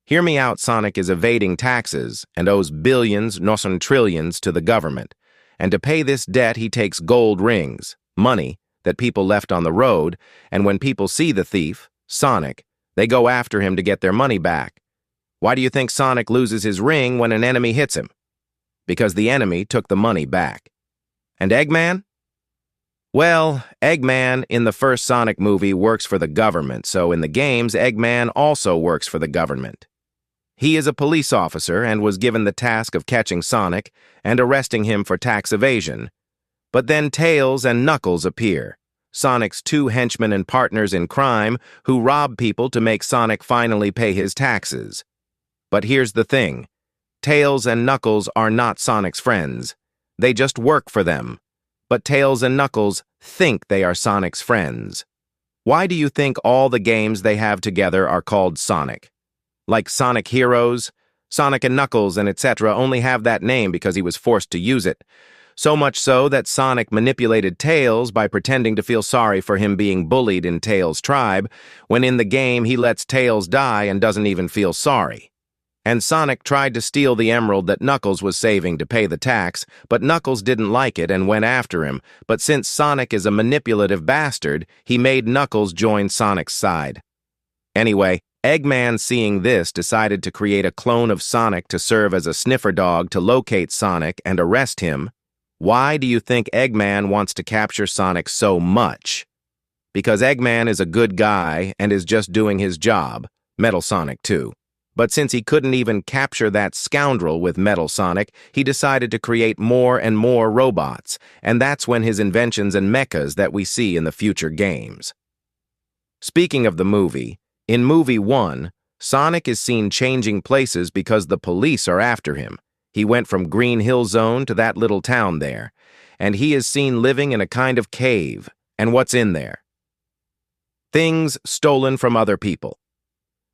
Hear me out, Sonic is evading taxes and owes billions, no son trillions, to the government. And to pay this debt, he takes gold rings, money that people left on the road, and when people see the thief, Sonic, they go after him to get their money back. Why do you think Sonic loses his ring when an enemy hits him? Because the enemy took the money back. And Eggman? Well, Eggman in the first Sonic movie works for the government, so in the games, Eggman also works for the government. He is a police officer and was given the task of catching Sonic and arresting him for tax evasion. But then Tails and Knuckles appear, Sonic's two henchmen and partners in crime who rob people to make Sonic finally pay his taxes. But here's the thing. Tails and Knuckles are not Sonic's friends. They just work for them. But Tails and Knuckles think they are Sonic's friends. Why do you think all the games they have together are called Sonic? Like Sonic Heroes, Sonic and Knuckles and etc. only have that name because he was forced to use it. So much so that Sonic manipulated Tails by pretending to feel sorry for him being bullied in Tails' tribe, when in the game he lets Tails die and doesn't even feel sorry. And Sonic tried to steal the emerald that Knuckles was saving to pay the tax, but Knuckles didn't like it and went after him. But since Sonic is a manipulative bastard, he made Knuckles join Sonic's side. Anyway, Eggman, seeing this, decided to create a clone of Sonic to serve as a sniffer dog to locate Sonic and arrest him. Why do you think Eggman wants to capture Sonic so much? Because Eggman is a good guy and is just doing his job, Metal Sonic too. But since he couldn't even capture that scoundrel with Metal Sonic, he decided to create more and more robots, and that's when his inventions and mechas that we see in the future games. Speaking of the movie, in Movie 1, Sonic is seen changing places because the police are after him. He went from Green Hill Zone to that little town there, and he is seen living in a kind of cave. And what's in there? Things stolen from other people.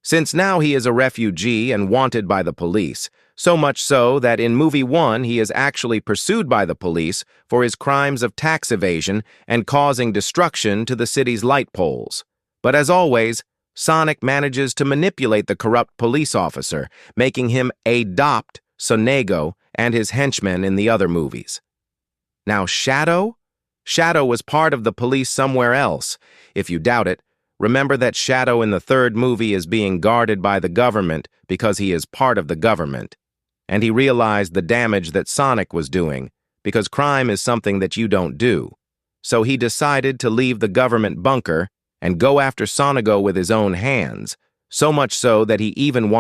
Since now he is a refugee and wanted by the police, so much so that in Movie 1 he is actually pursued by the police for his crimes of tax evasion and causing destruction to the city's light poles. But as always, Sonic manages to manipulate the corrupt police officer, making him adopt Sonego and his henchmen in the other movies. Now Shadow? Shadow was part of the police somewhere else. If you doubt it, remember that Shadow in the third movie is being guarded by the government because he is part of the government. And he realized the damage that Sonic was doing, because crime is something that you don't do. So he decided to leave the government bunker and go after Sonego with his own hands, so much so that he even wanted